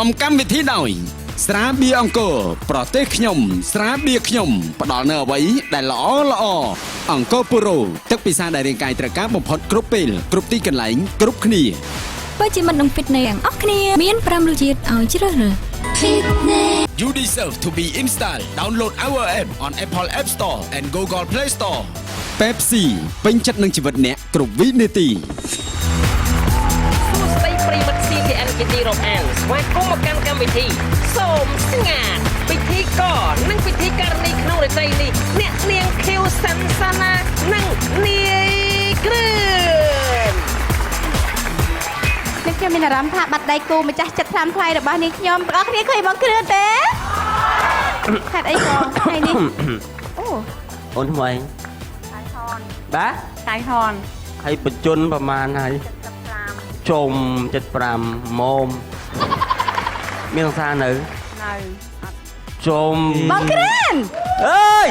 មកម្មវិធីដោយស្រាបៀរអង្គរប្រទេសខ្ញុំស្រាបៀរខ្ញុំផ្ដល់នូវអ្វីដែលល្អអង្គរពូរ៉ូទឹកពិសាដែលរាងកាយត្រូវការបំផុតគ្រប់ពេលគ្រប់ទីកន្លែងគ្រប់គ្នាបើជាមិត្តនឹង Fitness ទាំងអស់គ្នាមាន5រសជាតិឲ្យជ្រើសរើស You deserve to be in style. Download our app on Apple App Store and Google Play Store. Pepsi ពេញចិត្តនឹងជីវិតអ្នកគ្រប់វិនាទីសួស្តីប្រិយមិត្ត CTN ជាទីរាប់អានស្វាគមន៍មកកាន់កម្មវិធីសូមស្ងាត់ពិធីករនិងពិធីការនីក្នុងរាត្រីនេះអ្នកនាងខៀវសាន់សាណានិងនាយគ្រឿនខ្ញុំមានអារម្មណ៍ថាបាត់ដៃគូម្ចាស់ចិត្តខ្លាំងខ្លាយរបស់នាងខ្ញុំបងប្អូនឃើញមកគ្រឿនទេហេតុអីក៏ថ្ងៃនេះអូអូនថ្មីកាយថនបាទកាយថនហើយបញ្ជនប្រហែលហើយ75ជុំ75ម៉ោមមានសង្សារនៅជុំបងគ្រឿនអើយ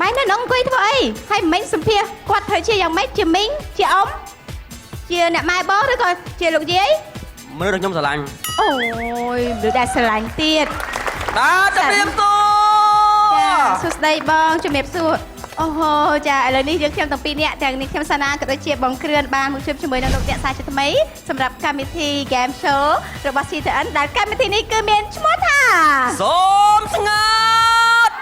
បាយនៅអង្គុយធ្វើអីហើយមិនសម្ភារគាត់ធ្វើជាយ៉ាងម៉េចជាមីងជាអ៊ំជាអ្នកម៉ែបងឬក៏ជាលោកយាយមនុស្សរបស់ខ្ញុំស្រឡាញ់អូយមនុស្សដែលស្រឡាញ់ទៀតបាទជំរាបសួរចាសួស្តីបងជំរាបសួរអូហូចាឥឡូវនេះយើងខ្ញុំទាំងពីរនាក់ទាំងនេះខ្ញុំសាណាក៏ដូចជាបងគ្រឿនបានមកជួបជាមួយនឹងលោកអ្នកសាជាថ្មីសម្រាប់កម្មវិធី Game Show របស់ CTN ដែលកម្មវិធីនេះគឺមានឈ្មោះថាសូមស្ងាត់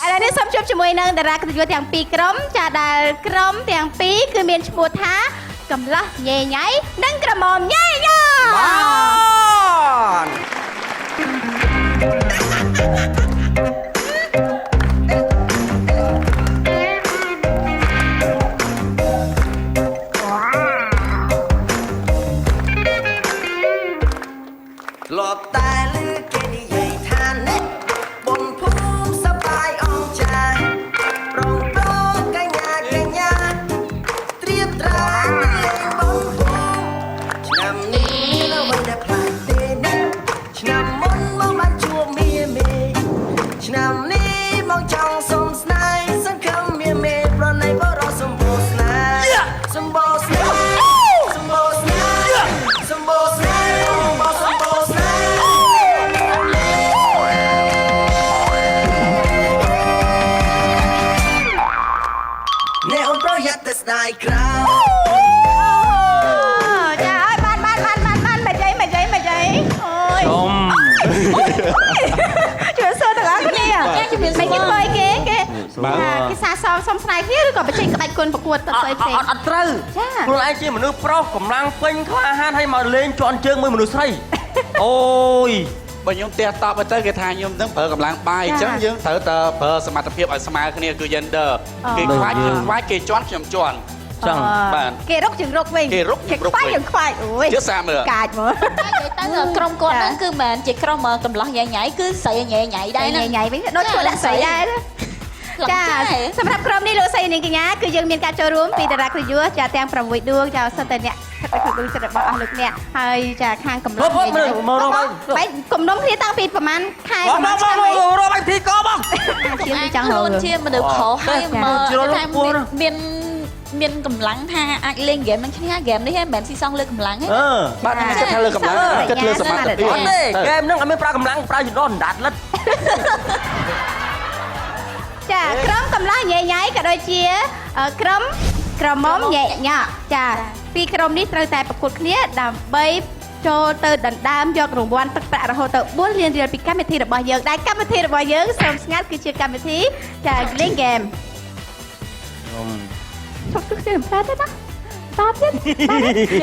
ឥឡូវនេះសូមជួបជាមួយនឹងតារាកិត្តិយសទាំងពីរក្រុមចាដែលក្រុមទាំងពីរគឺមានឈ្មោះថាកំឡោះញ៉ែញ៉ៃនិងក្រមុំញ៉ែញ៉ៃលោកតែលឺគេនិយាយថានេះបុនភូមិសប្បាយអងចាប្រងប្រងកញ្ញាត្រៀមត្រាំលេងបុនភូមិឆ្នាំនេះនៅមិនដែលផ្លាស់ទេណាឆ្នាំមុនមកបានជួបមាមេឆ្នាំនេះមកចង់សុំស្នេហ៍សង្ឃឹមមាមេប្រណីបរោះសម្បូរស្នេហ៍សម្បូរស្នេហ៍សម្បូរស្នេហ៍សម្បូរស្នេហ៍ស្ដាយក្រៅចាអើយបានមកយាយអូយជួយសួរទាំងអស់គ្នាមិនគេធ្វើអីគេគេសាសុំស្នេហ៍គ្នាឬក៏បញ្ចេញក្បាច់គុណប្រកួតទៅផ្សេងអត់ត្រូវខ្លួនឯងជាមនុស្សប្រុសកម្លាំងពេញក្លាហានហើយមកលេងជន់ជើងមួយមនុស្សស្រីអូយបើខ្ញុំផ្ទះតបទៅគេថាខ្ញុំនឹងប្រើកម្លាំងបាយអញ្ចឹងយើងត្រូវតែប្រើសមត្ថភាពឲ្យស្មើគ្នាគឺ gender គេខ្វាច់ខ្ញុំខ្វាច់គេជន់ខ្ញុំជន់ចឹងបាទគេរុកជាងរុកវិញគេរុកជាងរុកវិញខ្វាច់អូយជឿសាមើលកាចមើលតែក្រុមគាត់ហ្នឹងគឺមិនមែនជាក្រុមកំឡោះញ៉ៃញ៉ៃគឺស្រីញ៉ៃញ៉ៃដែរណាញ៉ៃវិញដូចឈ្មោះដាក់ស្រីដែរចាសម្រាប់ក្រុមនេះលោកស្រីនាងកញ្ញាគឺយើងមានការចូលរួមពីតារាគ្រូយុចាទាំង6ដួងចាសិតតែអ្នកខិតខំចិត្តរបស់អស់លោកអ្នកហើយចាខាងកំឡុងមកបែកគំនុំគ្នាតាំងពីប្រហែលខែប្រហែលឆ្នាំមករកឲ្យទីកបងជាចង់ខ្លួនជាមនុស្សខុសហើយមកមានកម្លាំងថាអាចលេងហ្គេមនឹងឈ្នះហ្គេមនេះហ្នឹងមិនមែនស៊ីសងលើកម្លាំងទេបាទគិតថាលើកម្លាំងគិតលើសមត្ថភាពអត់ទេហ្គេមហ្នឹងអត់មានប្រើកម្លាំងប្រើយន្តដណ្ដាត់លិតចាក្រុមកំឡោះញ៉ៃញ៉ៃក៏ដូចជាក្រុមក្រមុំញ៉ែញ៉ាចាពីរក្រុមនេះត្រូវតែប្រកួតគ្នាដើម្បីចូលទៅដណ្ដើមយករង្វាន់ទឹកប្រាក់រហូតទៅ4លានរៀលពីកម្មវិធីរបស់យើងដែលកម្មវិធីរបស់យើងសូមស្ងាត់គឺជាកម្មវិធីចាលេងហ្គេមឈប់ទៅផ្សាយទេណាតបទៀត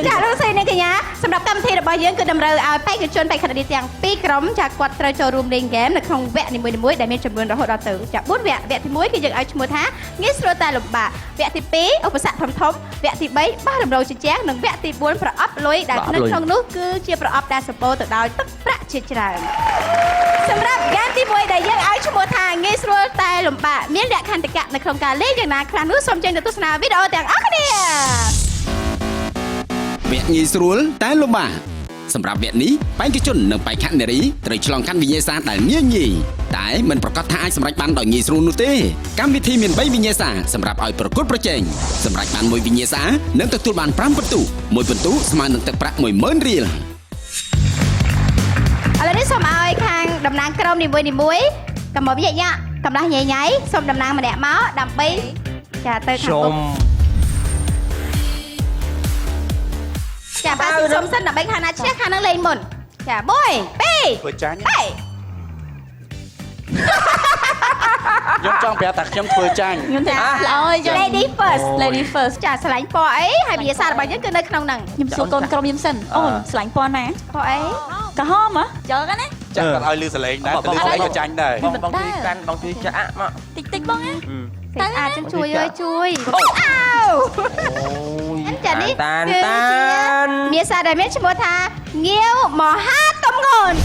ចាលោកស្រីនាងកញ្ញាសម្រាប់កម្មវិធីរបស់យើងគឺតម្រូវឲ្យបេក្ខជនបេក្ខនាទាំងពីរក្រុមចាគាត់ត្រូវចូលរួមលេងហ្គេមនៅក្នុងវគ្គនីមួយៗដែលមានចំនួនរហូតដល់ទៅចា4វគ្គវគ្គទី1គឺយើងឲ្យឈ្មោះថាងាយស្រួលតែលំបាកវគ្គទី2ឧបសគ្គធំវគ្គទី3បោះរំលោភជញ្ជាំងនិងវគ្គទី4ប្រអប់លុយដែលក្នុងនោះគឺជាប្រអប់ដែលសម្បូរទៅដោយទឹកប្រាក់ជាច្រើនសម្រាប់ហ្គេមទី1ដែលយើងឲ្យឈ្មោះថាងាយស្រួលតែលំបាកមានលក្ខន្តិកៈនៅក្នុងការលេងយ៉ាងណាខ្លះនោះសូមចេញទៅទស្សនាវីដេអូទាំងអស់គ្នាវគ្គងាយស្រួលតែលំបាក សម្រាប់វគ្គនេះបេក្ខជននិងបេក្ខនារីត្រូវឆ្លងកាត់វិញ្ញាសាដែលងាយងាយតែមិនប្រកាសថាអាចសម្រេចបានដោយងាយស្រួលនោះទេកម្មវិធីមាន3វិញ្ញាសាសម្រាប់ឲ្យប្រកួតប្រជែងសម្រេចបាន1វិញ្ញាសានឹងទទួលបាន5ពិន្ទុ1ពិន្ទុស្មើនឹងទឹកប្រាក់ 10000 រៀល ឥឡូវនេះសូមឲ្យខាងតំណាងក្រុមនីមួយៗកំមុំញាក់កំឡះញ៉ៃញ៉ៃសូមតំណាងម្នាក់មកដើម្បីចាទៅខាង សូម ចាបាទសូមសិនដើម្បីខាងណាឈ្នះខាងនឹងលេងមុនចា1 2 ធ្វើចាញ់ ខ្ញុំចង់ប្រាប់ថាខ្ញុំធ្វើចាញ់ ខ្ញុំតែល្អយ Lady first Lady first ចាឆ្លាញ់ពណ៌អីហើយវិញ្ញាសារបស់យើងគឺនៅក្នុងហ្នឹង ខ្ញុំសួរកូនក្រុមខ្ញុំសិនអូនឆ្លាញ់ពណ៌ណា ពណ៌អី ក្រហមហ៎យកណា ចាក់គាត់ឲ្យលឺសលេងដែរលឺសលេងក៏ចាញ់ដែរ បងជួយកាន់បងជួយចាក់មក តិចបងណា តែអាចចឹងជួយអើយជួយអោចានេះ តាន មានសារដែលមានឈ្មោះថាងាវមហាទំងន់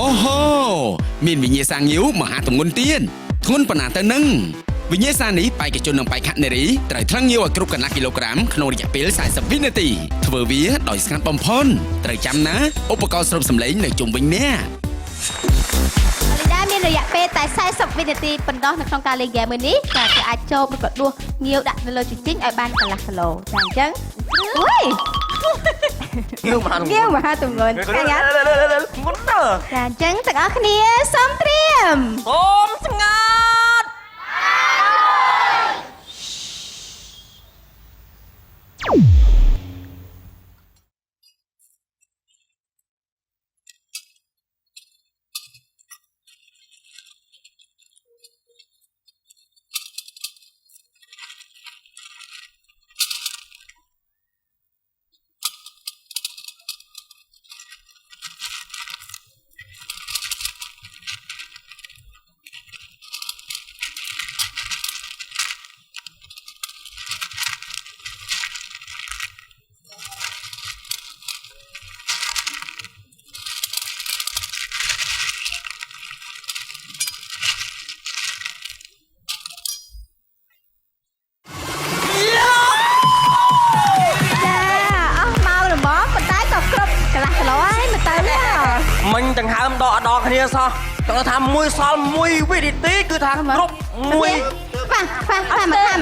អូហូមានវិញ្ញាសាងាវមហាទម្ងន់ទៀតធ្ងន់ប៉ុណ្ណាទៅនឹងវិញ្ញាសានេះបេក្ខជននិងបេក្ខនារីត្រូវថ្លឹងងាវឲ្យគ្រប់កន្លះគីឡូក្រាមក្នុងរយៈពេល40វិនាទីធ្វើវាដោយស្ងាត់បំផុតត្រូវចាំណាឧបករណ៍ស្រូបសំឡេងនៅជុំវិញអ្នក ដែលមានរយៈពេលតែ40វិនាទីប៉ុណ្ណោះនៅក្នុងការលេងហ្គេមមួយនេះចាគេអាចចូលប្រកដួសងាវដាក់នៅលើជញ្ជីងឲ្យបានកន្លះគីឡូចាអញ្ចឹងអុយ ងាវមហា ងាវមហាទម្ងន់ចាយ៉ា មុនទៅ ចាអញ្ចឹងទាំងអស់គ្នាសូមត្រៀម សូមស្ងាត់ មិញដង្ហើមដកដកគ្នាសោះគាត់ថាមួយសល់មួយវិនាទីគឺថាគ្រប់មួយ ប៉ះមកខាំ មើល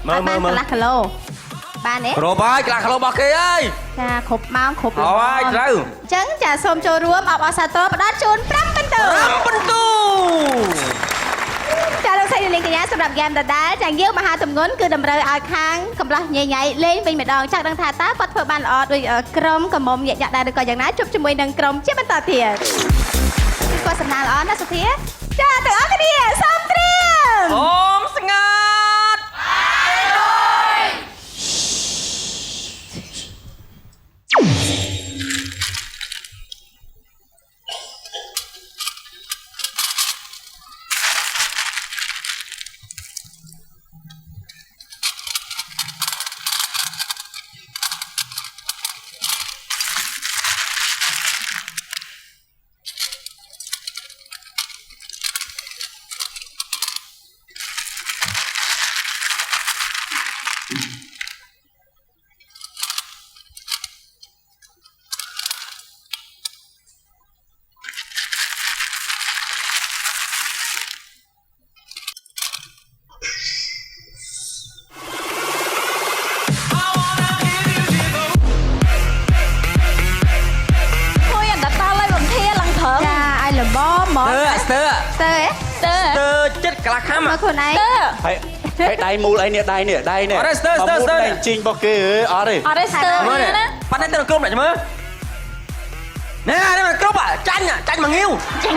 កន្លះគីឡូបានទេ គ្រប់ហើយកន្លះគីឡូរបស់គេហើយ ចាគ្រប់ម៉ោងគ្រប់ ហើយត្រូវ អញ្ចឹងចាសូមចូលរួមអបអរសាទរផ្ដល់ជូន5ពិន្ទុ 5ពិន្ទុ ចាលោកស្រីនាងកញ្ញាសម្រាប់ហ្គេមដដែលចាងាវមហាទម្ងន់គឺតម្រូវឲ្យខាងកំឡះញ៉ៃញ៉ៃលេងវិញម្ដងចាក់ដឹងថាតើគាត់ធ្វើបានល្អដោយក្រុមកំមុំញាក់ដែរឬក៏យ៉ាងណាជប់ជាមួយនឹងក្រុមជាបន្តទៀតគឺគាត់សំណាងល្អណាស់សុធាចាទាំងអស់គ្នាសូមត្រៀម សូមស្ងាត់ ស្ទើ ស្ទើ ចិត្តកន្លះខាំ មកខ្លួនឯង ហើយដៃមូលអីនេះដៃនេះដៃនេះ អត់ទេស្ទើ ដៃជីងរបស់គេអត់ទេ អត់ទេស្ទើ មើល ណា ប៉ាត់ទៅក្រុមអ្នកមើលនេះមកគ្រប់ចាញ់មកងាវ ចាឥ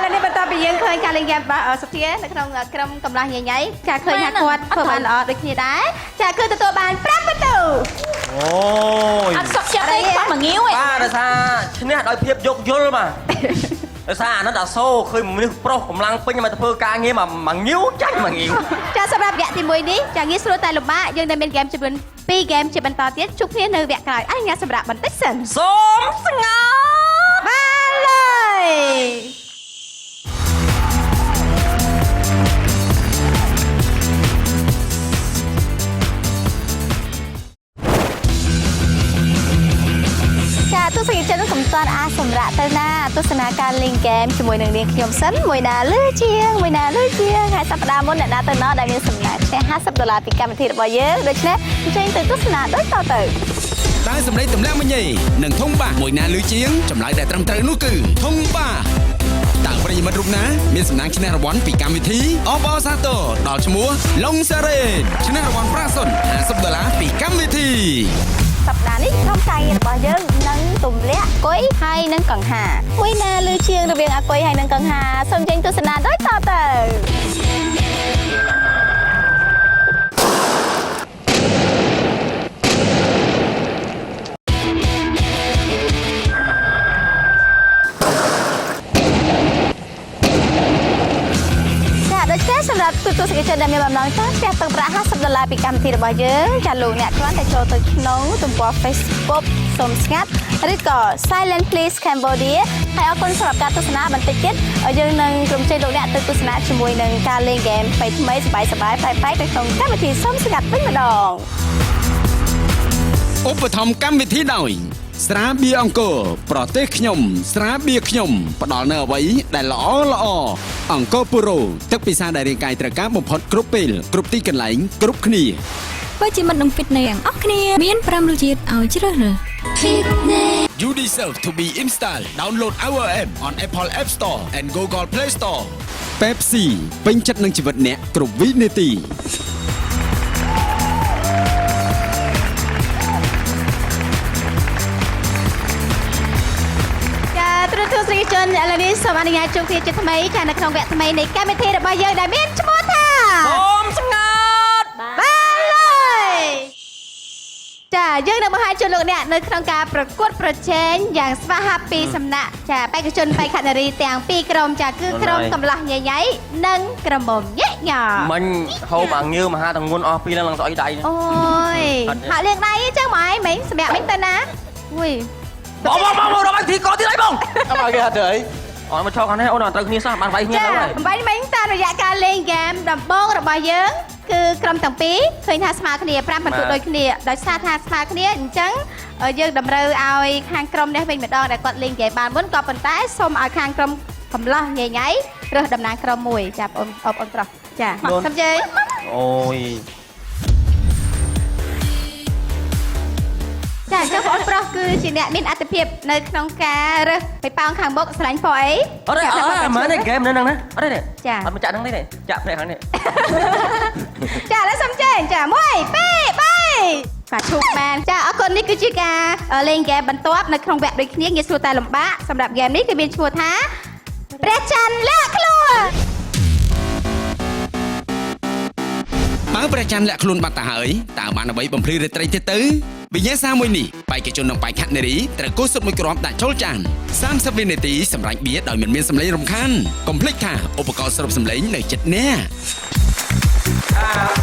ឡូវនេះបន្តពីយើងឃើញការលេងហ្គេមរបស់សុធានៅក្នុងក្រុមកំឡះញ៉ៃញ៉ៃចាឃើញថាគាត់ធ្វើបានល្អដូចគ្នាដែរចាគឺទទួលបាន5ពិន្ទុ អូយ អត់សុខចិត្តទេខ្វះមួយងាវឯង បាទដោយសារឈ្នះដោយភាពយោគយល់បាទដោយសារអានោះដល់សូឃើញមនុស្សប្រុសកម្លាំងពេញមកទៅធ្វើការងារមកងាវចាញ់មកងាវ ចាសម្រាប់វគ្គទី1នេះចាងាយស្រួលតែលំបាកយើងនៅមានហ្គេមចំនួន2ហ្គេមជាបន្តទៀតជួបគ្នានៅវគ្គក្រោយអនុញ្ញាតសម្រាប់បន្តិចសិន សូមស្ងាត់ បានឡើយ ល ទស្សនិកជនកំតាន់អាចសម្រាកទៅណាទស្សនាការលេងហ្គេមជាមួយនឹងនាងខ្ញុំសិនមួយណាលឺជាងហើយសប្តាហ៍មុនអ្នកណាទៅណោះដែលមានសំណាក់ឈ្នះ$50ពីកម្មវិធីរបស់យើងដូច្នេះអញ្ជើញទៅទស្សនាដូចតទៅតែសម្លេងទម្លាក់មញីនិងធំបាសមួយណាលឺជាងចម្លើយដែលត្រឹមត្រូវនោះគឺធំបាសតើប្រិយមិត្តរូបណាមានសំណាងឈ្នះរង្វាន់ពីកម្មវិធីអបអរសាទរដល់ឈ្មោះឡុងសារ៉េនឈ្នះរង្វាន់ប្រាក់សុន$50ពីកម្មវិធីសប្តាហ៍នេះក្រុមការងាររបស់យើងនឹងទម្លាក់អគុយហើយនឹងកង្ហាមួយណាលឺជាងរវាងអគុយហើយនឹងកង្ហាសូមចេញទស្សនាដូចតទៅសម្រាប់ទូទស្សនិកជនដែលមានបំណងចង់ផ្ទះទឹកប្រាក់$50ពីកម្មវិធីរបស់យើងចាលោកអ្នកគ្រាន់តែចូលទៅក្នុងទំព័រ Facebook សូមស្ងាត់ឬក៏ Silent Please Cambodia ហើយអរគុណសម្រាប់ការទស្សនាបន្តិចទៀតយើងនឹងក្រុមជ័យលោកអ្នកទៅទស្សនាជាមួយនឹងការលេងហ្គេមថ្មីសប្បាយប្លែកៗនៅក្នុងកម្មវិធីសូមស្ងាត់វិញម្ដងឧបត្ថម្ភកម្មវិធីដោយស្រាបៀរអង្គរប្រទេសខ្ញុំស្រាបៀរខ្ញុំផ្ដល់នូវអ្វីដែលល្អអង្គរពូរ៉ូទឹកពិសាដែលរាងកាយត្រូវការបំផុតគ្រប់ពេលគ្រប់ទីកន្លែងគ្រប់គ្នាបើជាមិត្តនឹង Fitness ទាំងអស់គ្នាមាន5រសជាតិឲ្យជ្រើសរើស You deserve to be installed download our app on Apple App Store and Google Play Store Pepsi ពេញចិត្តនឹងជីវិតអ្នកគ្រប់វិនាទីទស្សនិកជនឥឡូវនេះសូមអនុញ្ញាតជួបគ្នាជាថ្មីចានៅក្នុងវគ្គថ្មីនៃកម្មវិធីរបស់យើងដែលមានឈ្មោះថាសូមស្ងាត់បានហើយចាយើងនឹងបង្ហាញជូនលោកអ្នកនៅក្នុងការប្រកួតប្រជែងយ៉ាងស្វាហាប់ពីសំណាក់ចាបេក្ខជនបេក្ខនារីទាំងពីរក្រុមចាគឺក្រុមកំឡោះញញៃនិងក្រុមមុំញែកញ៉ាមិញហូបអាងើមហាទាំងងួនអស់ពីរឡើងស្អុយដៃអូយហាក់លាងដៃអញ្ចឹងម៉ែមិញសម្រាប់មិញទៅណាអុយបងរកទីកោទៀតអីបងអត់ឲ្យគេហត់ទៅអីអត់មកឈរខាងនេះអូនអត់ត្រូវគ្នាសោះបានវាយគ្នាហើយបាញ់មិញតាមរយៈការលេងហ្គេមដំបូងរបស់យើងគឺក្រុមទាំងពីរឃើញថាស្មើគ្នា5បន្ទុកដូចគ្នាដោយសារថាស្មើគ្នាអញ្ចឹងយើងតម្រូវឲ្យខាងក្រុមនេះវិញម្ដងដែលគាត់លេងហ្គេមបានមុនក៏ប៉ុន្តែសូមឲ្យខាងក្រុមកំឡោះញញៃរើសតំណាងក្រុមមួយចាបងអូនប្រុសចាសុំជើញអូយចាចុះបងប្រុសគឺជាអ្នកមានអត្ថភាពនៅក្នុងការរើសបេប៉ោងខាងមុខស្រឡាញ់ពណ៌អីអត់ទេមើលនេះហ្គេមនៅហ្នឹងណាអត់ទេចាអត់មកចាក់ហ្នឹងទេចាក់ផ្នែកខាងនេះចាឥឡូវសុំចេញចា1 2 3បាទឈប់បានចាអរគុណនេះគឺជាការលេងហ្គេមបន្ទាប់នៅក្នុងវគ្គដូចគ្នាងាយស្រួលតែលំបាកសម្រាប់ហ្គេមនេះគឺមានឈ្មោះថាព្រះច័ន្ទលាក់ខ្លួនបើព្រះច័ន្ទលាក់ខ្លួនបាត់ទៅហើយតើបានអ្វីបំភ្លឺរាត្រីទៀតទៅវិញ្ញាសាមួយនេះបេក្ខជននិងបេក្ខនារីត្រូវគោះសុទ្ធមួយគ្រាប់ដាក់ចូលចាន30វិនាទីសម្រាប់បៀដោយមិនមានសម្លេងរំខានកុំភ្លេចថាឧបករណ៍ស្រូបសម្លេងនៅចិត្តអ្នក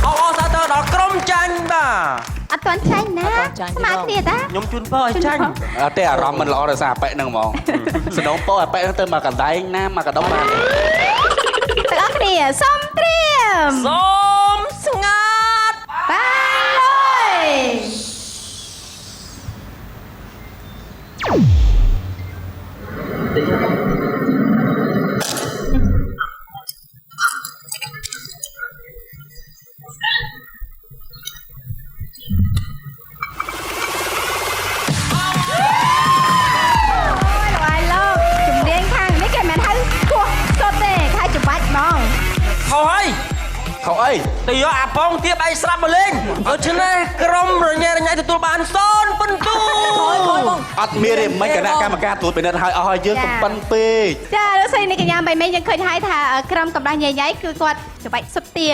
អបអរសាទរដល់ក្រុមចាញ់បាទអត់ទាន់ចាញ់ណាស្មើគ្នាតាខ្ញុំជូនពរឲ្យចាញ់អត់ទេអារម្មណ៍មិនល្អដោយសារអប៉ែហ្នឹងហ្មងសដងពរអប៉ែហ្នឹងទៅមកកណ្ដែងណាមកកណ្ដុំបានទាំងអស់គ្នាសូមត្រៀមសូមស្ងាត់បានហើយខុសអីទីអាប៉ងទៀតឯងស្រាប់មកលេងដូច្នេះក្រុមរញ៉េទទួលបាន0ពិន្ទុអត់មានទេមិនគណៈកម្មការត្រួតពិនិត្យឲ្យអស់ហើយយើងកំប៉ិនពេកចាលោកស្រីនេះកញ្ញាបែបនេះយើងឃើញហើយថាក្រុមកំដៅញ៉ៃគឺគាត់ច្បាច់សុទ្ធទា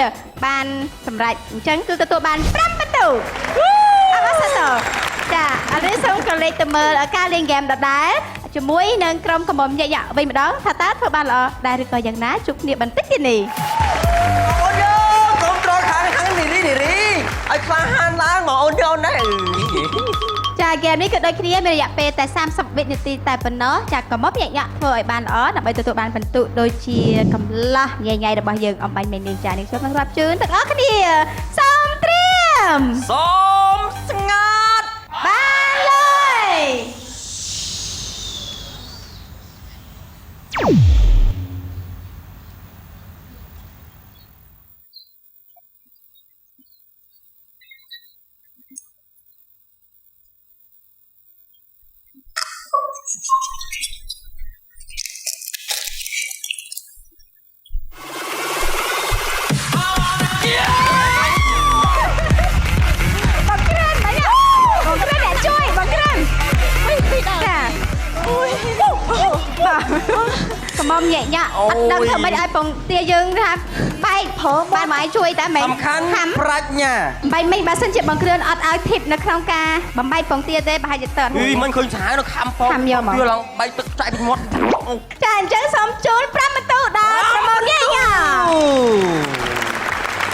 បានសម្រេចអញ្ចឹងគឺទទួលបាន5ពិន្ទុអរសាទរចាឥឡូវសូមក៏លេខទៅមើលការលេងហ្គេមដដែលជាមួយនឹងក្រុមកំមុំញ៉ៃវិញម្ដងថាតើធ្វើបានល្អដែរឬក៏យ៉ាងណាជួបគ្នាបន្តិចទៀតនេះអូនយើងក្រុមត្រង់ខាងនារីឲ្យខ្លាហានឡើងមកអូនយើងណាចាហ្គេមនេះក៏ដូចគ្នាមានរយៈពេលតែ30វិនាទីតែប៉ុណ្ណោះចាកំមុំញ៉ាក់ធ្វើឲ្យបានល្អដើម្បីទទួលបានពិន្ទុដូចជាកំឡោះញ៉ៃរបស់យើងអំបញ្ញមេនាងចានេះខ្ញុំនឹងរាប់ជូនទាំងអស់គ្នាសូមត្រៀមសូមស្ងាត់បានលើយ កំមញ៉ាក់អត់ដឹងធ្វើម៉េចឲ្យពងទាយើងថាបែកបានមកឲ្យជួយតែមិន សំខាន់ប្រាជ្ញា បែកមិនបើសិនជាបងគ្រឿនអត់ឲ្យធីបនៅក្នុងការបំបែកពងទាទេប្រហែលជាតើ មិនឃើញឆ្ងាយនៅខំផងវាឡើងបែកទឹកចាក់ពីមាត់ ចាអញ្ចឹងសូមជូន5បន្ទូដល់ប្រមងញ៉ាក់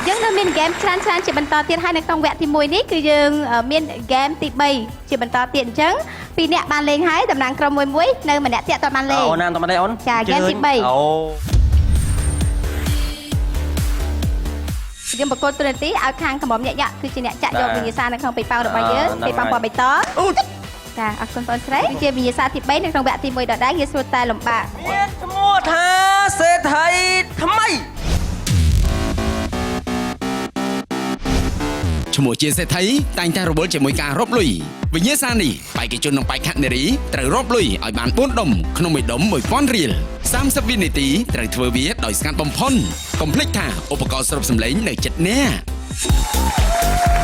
យើងនៅមានហ្គេមច្រើនជាបន្តទៀតហើយនៅក្នុងវគ្គទី1នេះគឺយើងមានហ្គេមទី3ជាបន្តទៀតអញ្ចឹង2អ្នកបានលេងហើយតំណាងក្រុមមួយនៅម្នាក់ទៀតតបានលេងអូនណាតបានលេងអូនចាហ្គេមទី3អូយើងប្រកួតទូរនទីឲ្យខាងកំមញ៉ាក់គឺជាអ្នកចាក់យកវិញ្ញាសានៅក្នុងបេប៉ោងរបស់យើងបេប៉ោងពណ៌បៃតងចាអរគុណបងស្រីគឺជាវិញ្ញាសាទី3នៅក្នុងវគ្គទី1ដដែលងាយស្រួលតែលំបាកមានឈ្មោះថាសេដ្ឋីថ្មី ឈ្មោះជាសេដ្ឋីតែងតែរវល់ជាមួយការរົບលុយវិញ្ញាសានេះបេក្ខជននិងបេក្ខនារីត្រូវរົບលុយឲ្យបាន4ដុំក្នុងមួយដុំ 1000 រៀល30វិនាទីត្រូវធ្វើវាដោយស្ងាត់បំផុតកុំភ្លេចថាឧបករណ៍ស្រូបសម្លេងនៅជិតអ្នក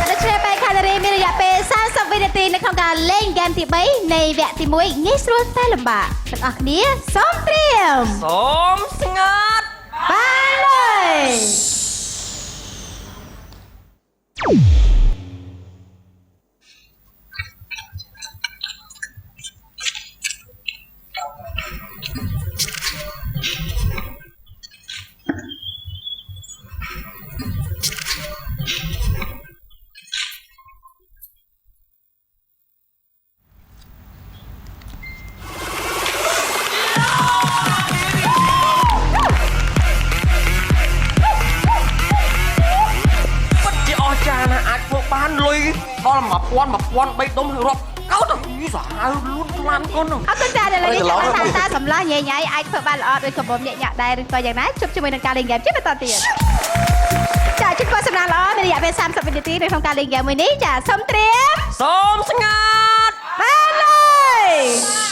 ដូច្នេះបេក្ខនារីមានរយៈពេល30វិនាទីនៅក្នុងការលេងហ្គេមទី3នៃវគ្គទី1ងាយស្រួលតែលំបាកទាំងអស់គ្នាសូមត្រៀមសូមស្ងាត់បានเลย បានលុយដល់1000 3ដុំរាប់កោតនេះសាហាវលួនខ្លាំងកូនអត់ទៅតែឥឡូវនេះចាំតាសម្លាញញ៉ៃអាចធ្វើបានល្អដូចកំបំញាក់ដែរឬក៏យ៉ាងណាជប់ជាមួយនឹងការលេងហ្គេមជាបន្តទៀតចាជិះគាត់សម្រាប់ល្អមានរយៈពេល30វិនាទីនៅក្នុងការលេងហ្គេមមួយនេះចាសូមត្រៀមសូមស្ងាត់បានเลย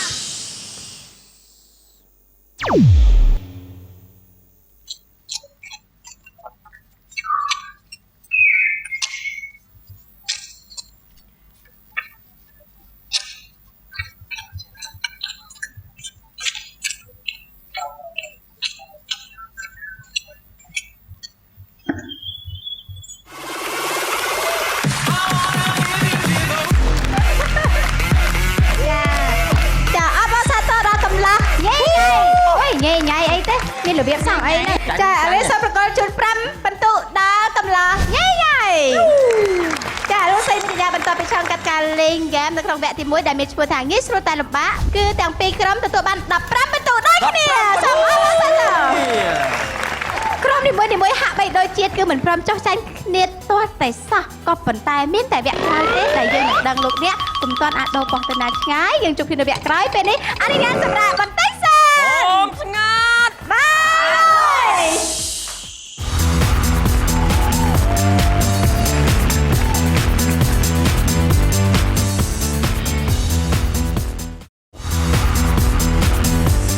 ញ៉ៃអីទេមានរបៀបសងអីណាចាឥឡូវសូមប្រកល់ជូន5បន្ទុកដល់កំឡោះញ៉ៃចាលោកស្រីនិយាយបន្តពីឆានកាត់ការលេងហ្គេមនៅក្នុងវគ្គទី1ដែលមានឈ្មោះថាងាយស្រួលតែលំបាកគឺទាំងពីរក្រុមទទួលបាន15បន្ទុកដូចគ្នាសូមអរគុណក្រុមនីមួយហាក់បីដូចជាតិគឺមិនព្រមចោះចាញ់គ្នាទាល់តែសោះក៏ប៉ុន្តែមានតែវគ្គក្រោយទេដែលយើងនឹងដឹងលោកអ្នកកុំទាន់អាចដោះបោះទៅណាឆ្ងាយយើងជួបគ្នានៅវគ្គក្រោយពេលនេះអនុញ្ញាតសម្រាប់បន្តិចសិនសូមស្ងាត់បាយ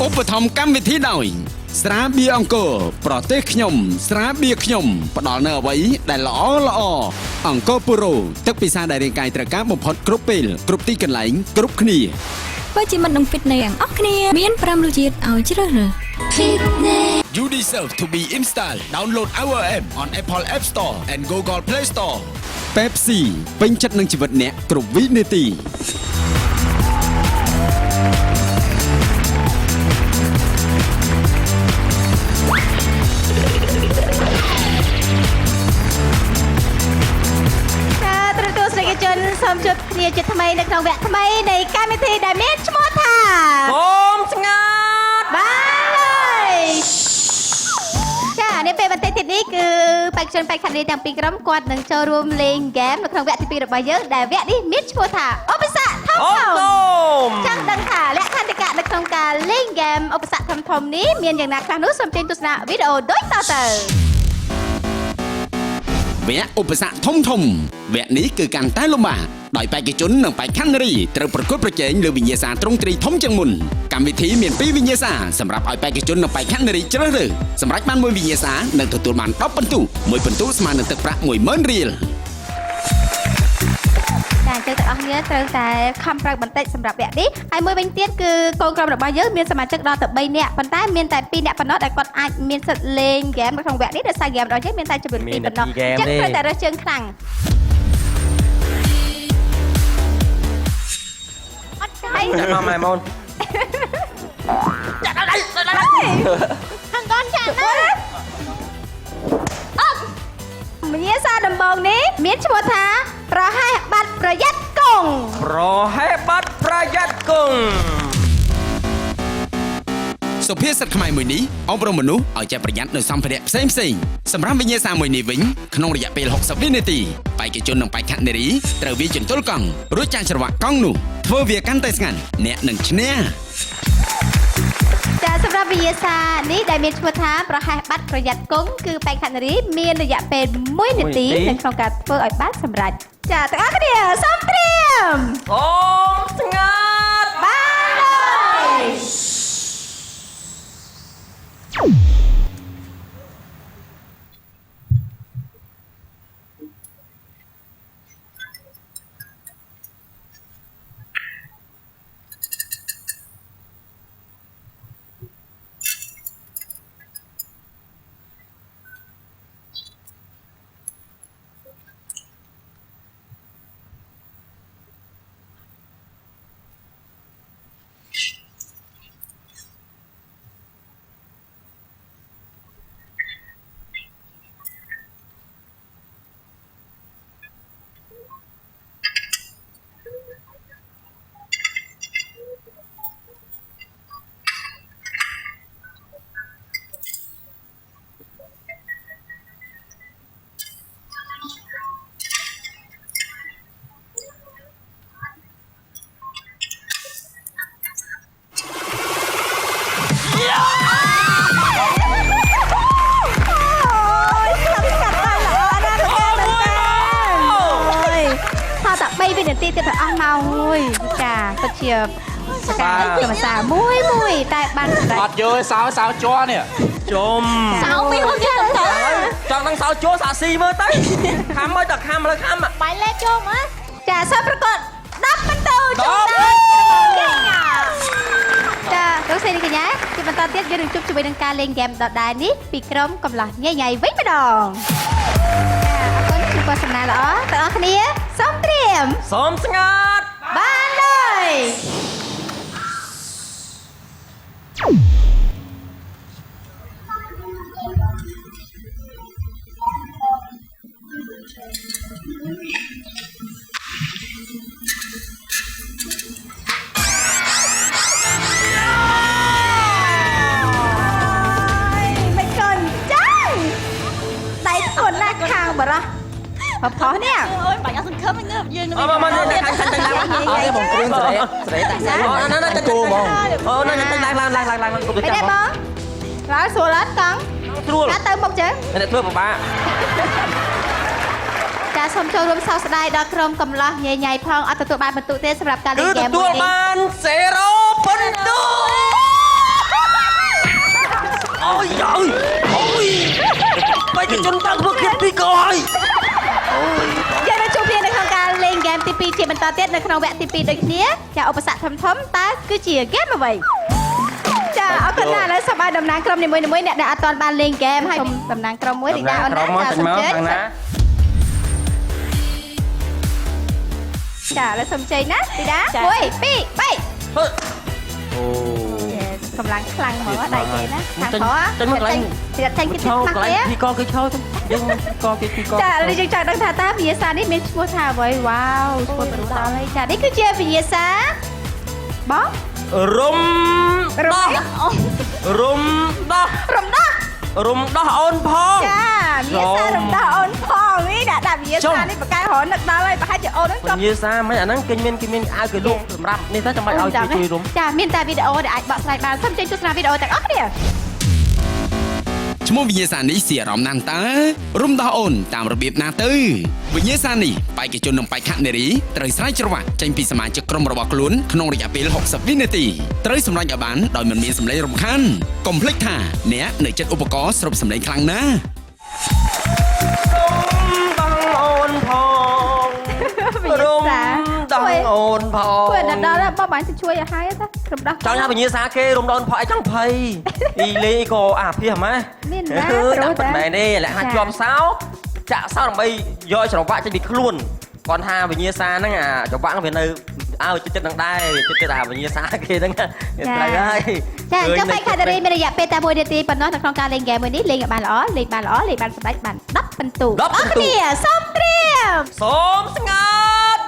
ឧបត្ថម្ភកម្មវិធីដោយស្រាបៀរអង្គរប្រទេសខ្ញុំស្រាបៀរខ្ញុំផ្ដល់នូវអ្វីដែលល្អអង្គរពុរ៉ូទឹកពិសាដែលរាងកាយត្រូវការបំផុតគ្រប់ពេលគ្រប់ទីកន្លែងគ្រប់គ្នា បើជាមិត្តនឹង Fitness ទាំងអស់គ្នាមាន5រសជាតិឲ្យជ្រើសរើស You deserve to be in style. Download our app on Apple App Store and Google Play Store. Pepsi ពេញចិត្តនឹងជីវិតអ្នកគ្រប់វិនាទី សូមជួបគ្នាជាថ្មីនៅក្នុងវគ្គថ្មីនៃកម្មវិធីដែលមានឈ្មោះថាសូមស្ងាត់បានเลยចានេះពេលបន្តិចទៀតនេះគឺបេក្ខជនបេក្ខនារីទាំងពីរក្រុមគាត់នឹងចូលរួមលេងហ្គេមនៅក្នុងវគ្គទី2របស់យើងដែលវគ្គនេះមានឈ្មោះថាឧបសគ្គធំចង់ដឹងថាលក្ខន្តិកៈនៅក្នុងការលេងហ្គេមឧបសគ្គធំនេះមានយ៉ាងណាខ្លះនោះសូមចេញទស្សនាវីដេអូដូចតទៅ វគ្គឧបសគ្គធំវគ្គនេះគឺកាន់តែលំបាកដោយបេក្ខជននិងបេក្ខនារីត្រូវប្រកួតប្រជែងលើវិញ្ញាសាទ្រង់ទ្រីធំជាងមុនកម្មវិធីមាន2វិញ្ញាសាសម្រាប់ឲ្យបេក្ខជននិងបេក្ខនារីជ្រើសរើសសម្រាប់បានមួយវិញ្ញាសានឹងទទួលបាន10បន្ទុកមួយបន្ទុកស្មើនឹងទឹកប្រាក់ 10000 រៀល ចា អញ្ចឹងទាំងអស់គ្នាត្រូវតែខំប្រឹងបន្តិចសម្រាប់វគ្គនេះហើយមួយវិញទៀតគឺកូនក្រុមរបស់យើងមានសមាជិកដល់ទៅ3នាក់ប៉ុន្តែមានតែ2នាក់ប៉ុណ្ណោះដែលគាត់អាចមានសិទ្ធិលេងហ្គេមនៅក្នុងវគ្គនេះដោយសារហ្គេមរបស់យើងមានតែចំនួន2ប៉ុណ្ណោះអញ្ចឹងត្រូវតែរើសជើងខ្លាំងអត់ចាយមកម៉ែម៉ូនចាក់ដល់ដៃខាងកូនចាក់ណាមញាសាដំបងនេះមានឈ្មោះថាប្រហែសបាត់ប្រយ័ត្នគង់ ប្រហែសបាត់ប្រយ័ត្នគង់ សុភាសិតខ្មែរមួយនេះអប់រំមនុស្សឲ្យចេះប្រយ័ត្ននៅសម្ភារៈផ្សេងសម្រាប់វិញ្ញាសាមួយនេះវិញក្នុងរយៈពេល60វិនាទីបេក្ខជននិងបេក្ខនារីត្រូវវាយចន្ទុលកង់រួចចាក់ច្រវាក់កង់នោះធ្វើវាកាន់តែស្ងាត់អ្នកនឹងឈ្នះ ចាសម្រាប់វិញ្ញាសានេះដែលមានឈ្មោះថាប្រហែសបាត់ប្រយ័ត្នគង់គឺបេក្ខនារីមានរយៈពេល1នាទីនៅក្នុងការធ្វើឲ្យបានសម្រេចចាទាំងអស់គ្នាសូមត្រៀម សូមស្ងាត់ បានហើយ 3 វិនាទីទៀតទៅអស់ម៉ោងមួយចាពិតជាសកម្មកម្មសាមួយតែបានសម្រេច អត់យកឯសោជ័រនេះ ជុំ សៅពីហូបទៀតទៅ ចង់នឹងសោជួសាស៊ីមើលទៅខំមកតែខំលើខំ បាយលេខចូលមក ចាសូមប្រកប10បន្ទូជុំដែរចាលោកស្រីកញ្ញាជាបន្តទៀតយើងនឹងជួបជាមួយនឹងការលេងហ្គេមដដែលនេះពីក្រុមកំឡោះញ៉ៃវិញម្ដងចាអរគុណជួបសំណាងល្អទាំងអស់គ្នាសូមត្រៀម សូមស្ងាត់ បានเลย មិនកូនចាយដៃខ្លួនណាខាងបរោះផុសនេះ អូយបាញ់អត់សង្ឃឹមហ្នឹងយើងនឹង មកនេះខាងខាងតែឡើងអត់ទេបងគ្រឿងស្រេតែអូណាណាគោបងអូណាតែឡើងគោទៅ អី ចាំ ទេបងឡើយស្រួលអត់កង់ ស្រួល ណាទៅមុខចឹង អ្នកធ្វើពិបាក ចាសូមចូលរួមសោកស្ដាយដល់ក្រុមកំឡោះញ៉ៃផងអត់ទទួលបានបន្ទុកទេសម្រាប់ការលេងហ្គេម គឺទទួលបាន0បន្ទុកអូយបេក្ខជនតាំងធ្វើគ្នាពីរក៏ហើយ យើងនឹងជួបគ្នានៅក្នុងការលេងហ្គេមទី2ជាបន្តទៀតនៅក្នុងវគ្គទី2ដូចគ្នាចាឧបសគ្គធំតើគឺជាហ្គេមអ្វីចាអរគុណណាស់ឥឡូវសូមឲ្យតំណាងក្រុមនីមួយៗអ្នកដែលអត់ទាន់បានលេងហ្គេមហើយតំណាងក្រុមមួយរីណាអូនណាចាសូមជើញចាឥឡូវសូមជ័យណារីណា1 2 3 អូកម្លាំងខ្លាំងហ្មងដៃគេណាខាងក្រចេញមកកន្លែងទៀតតែងគេខ្លាំងទេ ពីកគេឈោយើងកគេពីក ចាឥឡូវយើងចង់ដឹងថាតើវិញ្ញាសានេះមានឈ្មោះថាអ្វីវ៉ាវឈ្មោះទៅដល់ហើយចានេះគឺជាវិញ្ញាសាបង រុំដោះរុំដោះ រំដោះ រុំដោះអូនផង ចាវិញ្ញាសារំដោះអូនផងនេះដាក់វិញ្ញាសានេះបកកែរហនឹកដល់ហើយប្រហែលជាអូនហ្នឹងក៏ វិញ្ញាសាមិនអាហ្នឹងគេមានអាវគេលក់សម្រាប់នេះទៅចាំបាច់ឲ្យជួយរុំ ចាមានតែវីដេអូដែលអាចបកស្រាយបានសូមចេញទស្សនាវីដេអូទាំងអស់គ្នា ឈ្មោះវិញ្ញាសានេះស៊ីអារម្មណ៍ណាស់តើរំដោះអូនតាមរបៀបណាទៅវិញ្ញាសានេះបេក្ខជននិងបេក្ខនារីត្រូវស្រែកច្រវាក់ចេញពីសមាជិកក្រុមរបស់ខ្លួនក្នុងរយៈពេល60វិនាទីត្រូវសម្រេចឲ្យបានដោយមិនមានសម្លេងរំខានកុំភ្លេចថាអ្នកនៅចិត្តឧបករណ៍ស្រូបសម្លេងខ្លាំងណាស់ រុំដោះអូនផង វិញ្ញាសា អូនផង ពេលដល់បបាញ់ទៅជួយឲ្យហើយទៅក្រុមដោះ ចង់ថាវិញ្ញាសាគេរំដងផអីចង់ភ័យអ៊ីលេក៏អាភីហ្មង មានណា ដាក់ប៉ុណ្ណេះទេលក្ខណៈជាប់សោចាក់សោដើម្បីយកច្រវាក់ចេញពីខ្លួនគាត់ថាវិញ្ញាសាហ្នឹងអាច្រវាក់វានៅឲ្យចិត្តនឹងដែរចិត្តអាវិញ្ញាសាគេហ្នឹងត្រូវហើយ ចាអញ្ចឹងបែកខាតរីមានរយៈពេលតែ1នាទីប៉ុណ្ណោះនៅក្នុងការលេងហ្គេមមួយនេះលេងឲ្យបានល្អលេងបានល្អលេងបានសម្រេចបាន10ពិន្ទុអរគ្នាសូមត្រៀម សូមស្ងាត់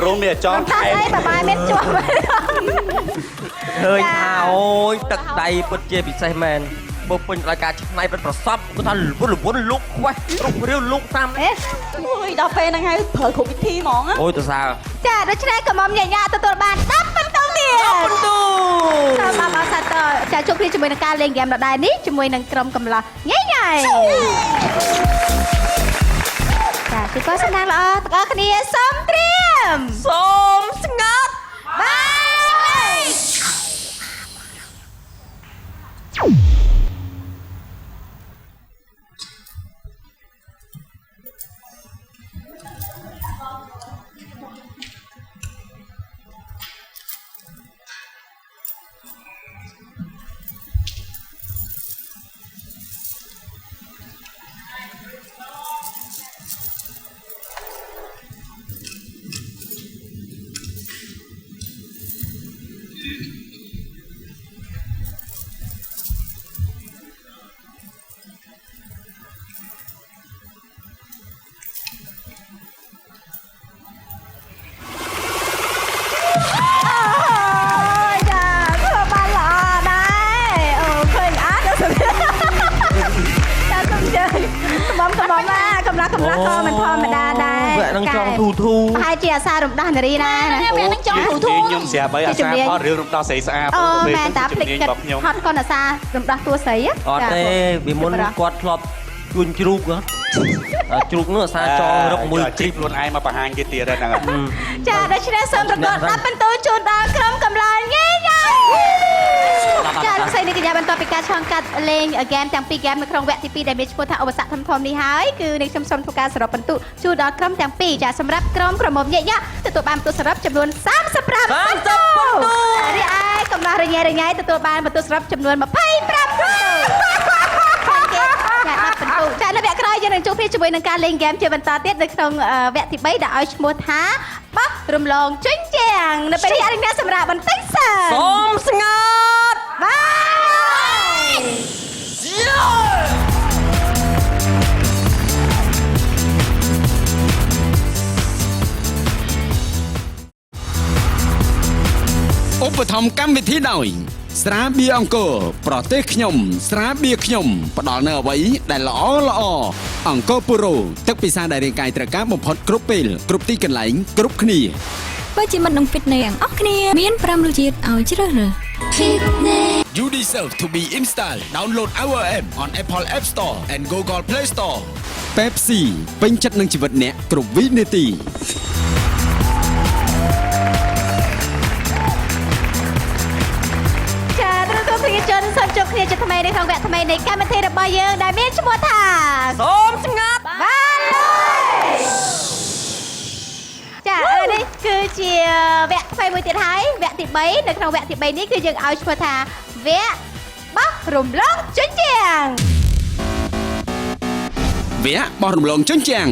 រួមនេះចង់ ថាអីបាយមានជាប់ ឃើញថាអូយទឹកដៃពិតជាពិសេសមែនបើពេញដោយការឆ្នៃពិតប្រសពគាត់ថាលវលលុកខ្វះរុករាវលុកតាម អូយដល់ពេលហ្នឹងហើយប្រើគ្រប់វិធីហ្មង អូយទៅសើ ចាដូច្នេះកុំញញទទួលបាន10ពិន្ទុទៀត10ពិន្ទុតាមអបអរសាទរចាជួបគ្នាជាមួយនឹងការលេងហ្គេមដដែលនេះជាមួយនឹងក្រុមកំឡោះញ៉ៃចាទីក៏សំណាងល្អទាំងអស់គ្នាសូមត្រៀម សូមស្ងាត់ បាយ កំឡោះក៏មិនធម្មតាដែរ វគ្គនឹងចង់ធូធូ ប្រហែលជាអាសារំដោះនារីដែរណា វគ្គនឹងចង់ធូធូ ខ្ញុំស្រាប់ហើយអាសាផតរឿងរំដោះស្រីស្អាត អូមែនតាភ្លេចគិតហត់គាត់អាសារំដោះតួស្រី អត់ទេពីមុនគាត់ធ្លាប់ជួញជ្រូកជ្រូកនោះអាសារចងរកមួយ ជីបខ្លួនឯងមកបង្ហាញគេទៀតហ្នឹង ចាដូច្នេះសូមប្រកាស10ពិន្ទុជូនដល់ក្រុមកំឡោះញ៉ៃញ៉ៃចាលោកស្រីនេះកញ្ញាបន្តពីការឆ្លងកាត់លេងហ្គេមទាំងពីរហ្គេមនៅក្នុងវគ្គទី2ដែលមានឈ្មោះថាឧបសគ្គធំនេះហើយគឺនេះខ្ញុំសូមធ្វើការសរុបពិន្ទុជូនដល់ក្រុមទាំងពីរចាសម្រាប់ក្រុមក្រមុំញ៉ៃញ៉ាទទួលបានពិន្ទុសរុបចំនួន35ពិន្ទុរីឯកំឡោះរញ៉ៃរញ៉ៃទទួលបានពិន្ទុសរុបចំនួន25ពិន្ទុចានៅវគ្គក្រោយយើងនឹងជួបគ្នាជាមួយនឹងការលេងហ្គេមជាបន្តទៀតនៅក្នុងវគ្គទី3ដែលឲ្យឈ្មោះថាបោះរំលងជញ្ជាំងនៅពេលនេះអរិញ្ញាសម្រាប់បន្តិចសិន សូមស្ងាត់ បាយ ឧបត្ថម្ភកម្មវិធីដោយស្រាបៀរអង្គរប្រទេសខ្ញុំស្រាបៀរខ្ញុំផ្ដល់នៅអ្វីដែលល្អល្អអង្គរពុរ៉ូទឹកពិសាដែលរាងកាយត្រូវការបំផុតគ្រប់ពេលគ្រប់ទីកន្លែងគ្រប់គ្នា បើជាមិត្តនឹង Fitness ទាំងអស់គ្នាមាន5រសជាតិឲ្យជ្រើសរើស You deserve to be installed. Download our app on Apple App Store and Google Play Store. Pepsi ពេញចិត្តនឹងជីវិតអ្នកគ្រប់វិនាទី ចាទស្សនិកជនសូមជួបគ្នាជាថ្មីនៅក្នុងវគ្គថ្មីនៃកម្មវិធីរបស់យើងដែលមានឈ្មោះថា សូមស្ងាត់ បានចានេះគឺជាវគ្គថ្មីមួយទៀតហើយវគ្គទី3នៅក្នុងវគ្គទី3នេះគឺយើងឲ្យឈ្មោះថាវគ្គបោះរំលងជញ្ជាំង វគ្គបោះរំលងជញ្ជាំង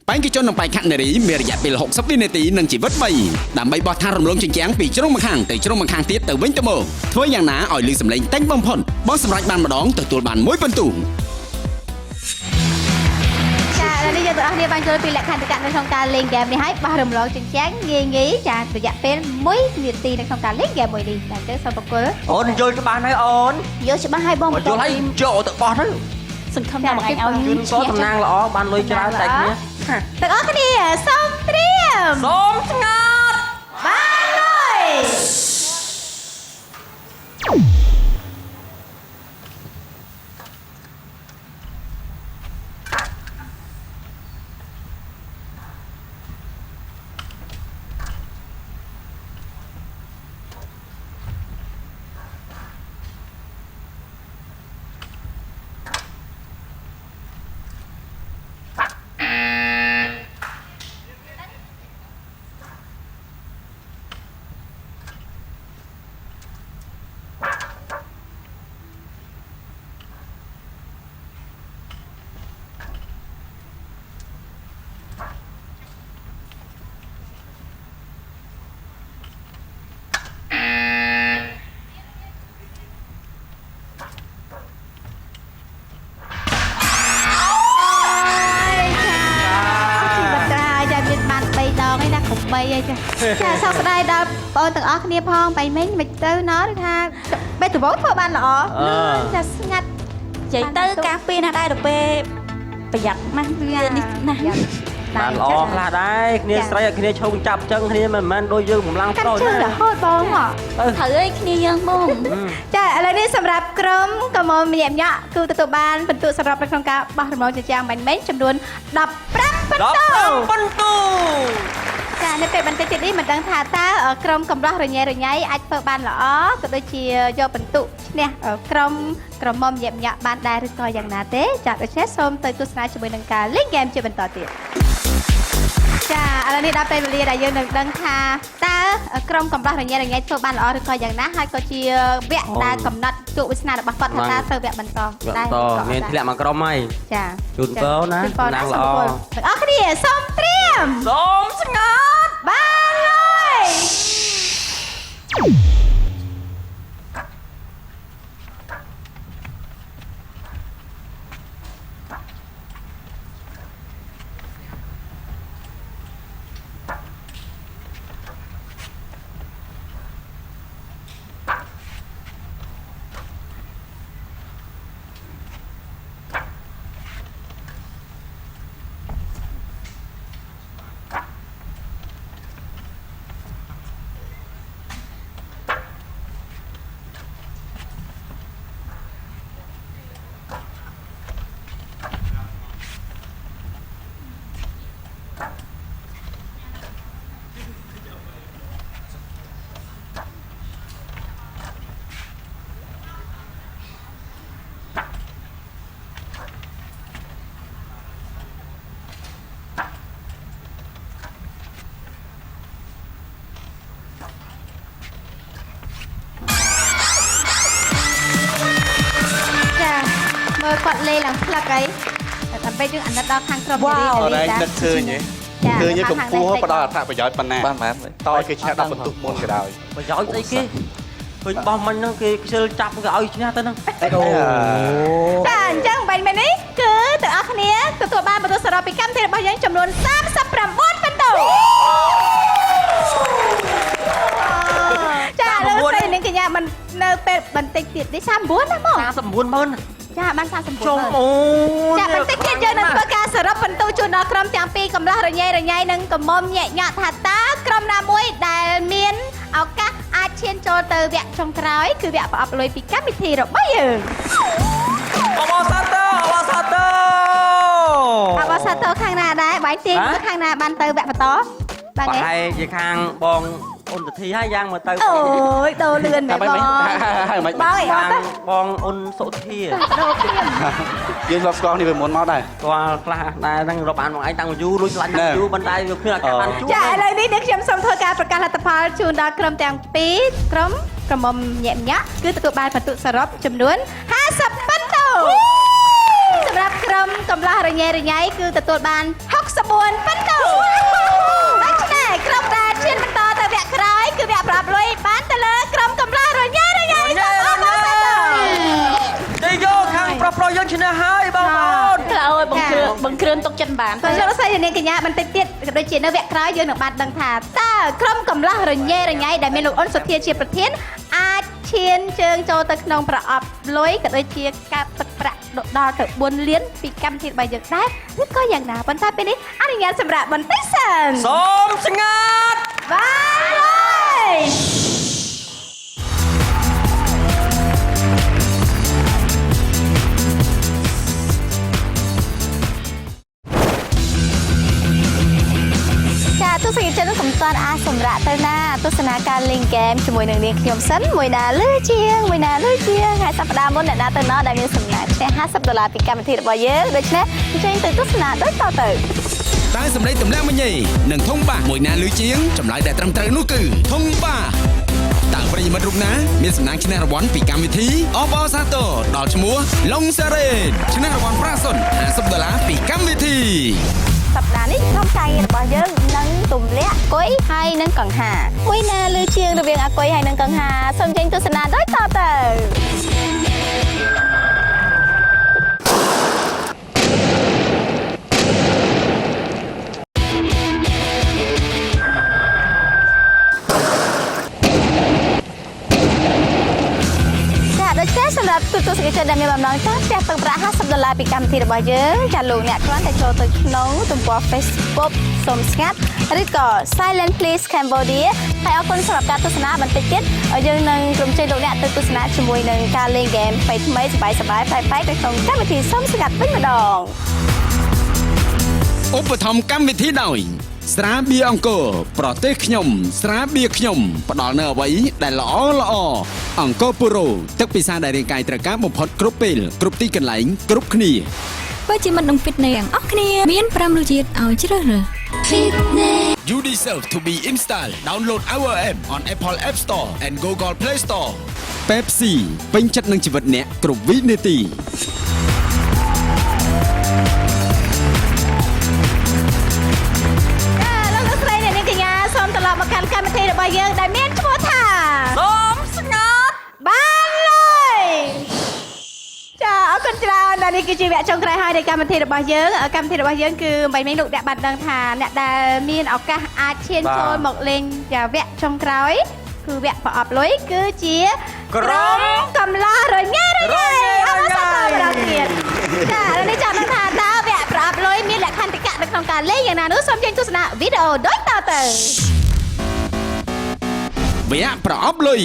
បេក្ខជននឹងបេក្ខនារីមានរយៈពេល60វិនាទីនិងជីវិត3ដើម្បីបោះថារំលងជញ្ជាំងពីជ្រុងម្ខាងទៅជ្រុងម្ខាងទៀតទៅវិញទៅមកធ្វើយ៉ាងណាឲ្យលើសម្លេងតិចបំផុតបោះសម្រេចបានម្ដងទទួលបាន1ពិន្ទុ ឥឡូវនេះយើងទាំងអស់គ្នាបានចូលពីលក្ខន្តិកៈនៅក្នុងការលេងហ្គេមនេះហើយបោះរំលងជញ្ជាំងងាយៗចារយៈពេល1នាទីនៅក្នុងការលេងហ្គេមមួយនេះតែទៅសូមបកគលអូនយល់ច្បាស់ហើយអូន យល់ច្បាស់ហើយបង យល់ហើយយកទៅបោះទៅ សង្ឃឹមថាមកឯងឲ្យ ជូនក៏តំណាងល្អបានលុយច្រើនតែគ្នា ទាំងអស់គ្នាសូមត្រៀម សូមស្ងាត់ បានលុយ ចាសោកស្ដាយដល់បងទាំងអស់គ្នាផងបៃមិញមិនទៅណោះថាបេតវងធ្វើបានល្អចាស្ងាត់ និយាយទៅការពីណាដែរទៅពេលប្រយ័ត្នណាស់វានេះណាស់ បានល្អខ្លះដែរគ្នាស្រីឲ្យគ្នាឈប់ចាប់ចឹងគ្នាមិនមែនដូចយើងបំឡើងប្រូច រហូតបងហ៎ ត្រូវឲ្យគ្នាយើងមក ចាឥឡូវនេះសម្រាប់ក្រុមកំមម្នាក់ម្នាក់គឺទទួលបានពិន្ទុសរុបនៅក្នុងការបោះរំលងជញ្ជាំងបាញ់មិញចំនួន15ពិន្ទុ ចានៅពេលបន្តិចទៀតនេះមិនដឹងថាតើក្រុមកំឡោះរញ៉េរញ៉ៃអាចធ្វើបានល្អក៏ដូចជាយកពិន្ទុឈ្នះក្រុមក្រមុំញាក់ញាក់បានដែរឬក៏យ៉ាងណាទេចាដូច្នេះសូមទៅទស្សនាជាមួយនឹងការលេងហ្គេមជាបន្តទៀតចាឥឡូវនេះដល់ពេលវេលាដែលយើងនឹងដឹងថាតើក្រុមកំឡោះរញ៉េរញ៉ៃធ្វើបានល្អឬក៏យ៉ាងណាហើយក៏ជាវគ្គដែលកំណត់ជោគវាសនារបស់គាត់ថាតើទៅវគ្គបន្តដែរមានធ្លាក់មកក្រុមហើយ ចា ជូនពរណាណាល្អ ទាំងអស់គ្នាសូមត្រៀម សូមស្ងាត់ បានលុយ គាត់លេងឡើងផ្លឹកអីដើម្បីយើងអាណិតដល់ខាងក្រុមនារី នឹកឃើញហ៎ឃើញកម្ពស់ផ្ដល់អត្ថប្រយោជន៍ប៉ុណ្ណាបានតើគេឈ្នះ10បន្ទុកមុនក៏ដោយ ប្រយោជន៍អីគេឃើញបោះមិញហ្នឹងគេខ្ជិលចាប់គេឲ្យឈ្នះទៅហ្នឹង ចាអញ្ចឹងបាញ់មិញនេះគឺទាំងអស់គ្នាទទួលបានពិន្ទុសរុបពីកម្មវិធីរបស់យើងចំនួន39ពិន្ទុចាលើស្រីនឹងកញ្ញាមិននៅពេលបន្តិចទៀតនេះ39ណាមក490000 ចាបាន49ចុងអូចាបន្តិចទៀតយើងនឹងធ្វើការសរុបពិន្ទុជូនដល់ក្រុមទាំងពីរកំឡោះរញ៉េរញ៉ៃនិងកំមុំញាក់ញាក់ថាតើក្រុមណាមួយដែលមានឱកាសអាចឈានចូលទៅវគ្គចុងក្រោយគឺវគ្គប្រអប់លុយពីកម្មវិធីរបស់យើងអបសាទរខាងណាដែរបាយទាញទៅខាងណាបានទៅវគ្គបន្តបាទគេ ជាខាងបងអូនទធីហើយយ៉ាងមកទៅ អូយដូរលឿនមែនបងបងអូនសុធា យើងស្គាល់នេះវាមុនមកដែរ ស្គាល់ខ្លះដែរហ្នឹងរាប់អានមកឯងតាំងយូរលួចឆ្លាញ់តាំងយូរប៉ុន្តែវាគ្មានឱកាសបានជួប ចាឥឡូវនេះនេះខ្ញុំសូមធ្វើការប្រកាសលទ្ធផលជូនដល់ក្រុមទាំងពីរក្រុមក្រមុំញាក់ញាក់គឺទទួលបានពិន្ទុសរុបចំនួន50ពិន្ទុសម្រាប់ក្រុមកំឡោះរញ៉េរញ៉ៃគឺទទួលបាន 64ប៉ុណ្ណោះដូច្នេះក្រុមដែលឈានបន្តទៅវគ្គក្រោយគឺវគ្គប្រអប់លុយបានទៅលើក្រុមកំឡោះរញ៉េរញ៉ៃសូមអរគុណសាទរ នេះយកខាងប្រុសយើងឈ្នះហើយបងប្អូន ត្រូវឲ្យបង្គ្រឿនទុកចិត្តបាន បងលោកស្រីនាងកញ្ញាបន្តិចទៀតក៏ដូចជានៅវគ្គក្រោយយើងនឹងបានដឹងថាតើក្រុមកំឡោះរញ៉េរញ៉ៃដែលមានលោកអ៊ុនសុធាជាប្រធានអាចឈានជើងចូលទៅក្នុងប្រអប់លុយក៏ដូចជាការទឹកប្រាក់ដល់ទៅ4លានពីកម្មវិធីរបស់យើងដែរឬក៏យ៉ាងណាប៉ុន្តែពេលនេះអនុញ្ញាតសម្រាប់បន្តិចសិន សូមស្ងាត់ បានហើយ ចាទស្សនិកជនកំសាន្តអាចសម្រាកទៅណាទស្សនាការលេងហ្គេមជាមួយនឹងនាងខ្ញុំសិនមួយណាលឺជាងហើយសប្តាហ៍មុនអ្នកណាទៅណោះដែលមានសំណាក់ឈ្នះ$50ពីកម្មវិធីរបស់យើងដូច្នេះអញ្ជើញទៅទស្សនាដូចតទៅ តែសម្លេងតម្លាក់មញេនិងធំបាសមួយណាលឺជាងចម្លើយដែលត្រឹមត្រូវនោះគឺធំបាសតើប្រិយមិត្តរូបណាមានសំណាងឈ្នះរង្វាន់ពីកម្មវិធីអបអរសាទរដល់ឈ្មោះឡុងសារ៉េតឈ្នះរង្វាន់ប្រាក់សុន$50ពីកម្មវិធី សប្តាហ៍នេះក្រុមការងាររបស់យើងនឹងទម្លាក់អគុយហើយនឹងកង្ហាមួយណាលឺជាងរវាងអគុយហើយនឹងកង្ហាសូមចេញទស្សនាដូចតទៅ ដូច្នេះសម្រាប់ទូទស្សនិកជនដែលមានបំណងចង់ផ្ទះទឹកប្រាក់$50ពីកម្មវិធីរបស់យើងចាលោកអ្នកគ្រាន់តែចូលទៅក្នុងទំព័រ Facebook សូមស្ងាត់ឬក៏ Silent Please Cambodia ហើយអរគុណសម្រាប់ការទស្សនាបន្តិចទៀតយើងនឹងក្រុមជ័យលោកអ្នកទៅទស្សនាជាមួយនឹងការលេងហ្គេមថ្មីៗសប្បាយៗប្លែកៗនៅក្នុងកម្មវិធីសូមស្ងាត់វិញម្ដង ឧបត្ថម្ភកម្មវិធីដោយស្រាបៀរអង្គរប្រទេសខ្ញុំស្រាបៀរខ្ញុំផ្ដល់នូវអ្វីដែលល្អអង្គរពុរ៉ូទឹកពិសាដែលរាងកាយត្រូវការបំផុតគ្រប់ពេលគ្រប់ទីកន្លែងគ្រប់គ្នា បើជាមិត្តនឹង Fitness ទាំងអស់គ្នាមាន5រសជាតិឲ្យជ្រើសរើស You deserve to be in style. Download our app on Apple App Store and Google Play Store. Pepsi ពេញចិត្តនឹងជីវិតអ្នកគ្រប់វិនាទី លោកស្រីនាងកញ្ញាសូមត្រឡប់មកកាន់កម្មវិធីរបស់យើងដែលមានឈ្មោះថា សូមស្ងាត់ បានលុយចាអរគុណច្រើនដែលនេះគឺជាវគ្គចុងក្រោយហើយនៃកម្មវិធីរបស់យើងកម្មវិធីរបស់យើងគឺមិនមែនលោកអ្នកបានដឹងថាអ្នកដែលមានឱកាសអាចឈានចូលមកលេងវគ្គចុងក្រោយគឺវគ្គប្រអប់លុយគឺជាក្រុមកំឡោះរញ៉េរញ៉ៃអរគុណសម្រាប់ទៀតចាឥឡូវនេះចាំដឹងថាតើវគ្គប្រអប់លុយមានលក្ខន្តិកៈនៅក្នុងការលេងយ៉ាងណានោះសូមចេញទស្សនាវីដេអូដូចតទៅ វគ្គប្រអប់លុយ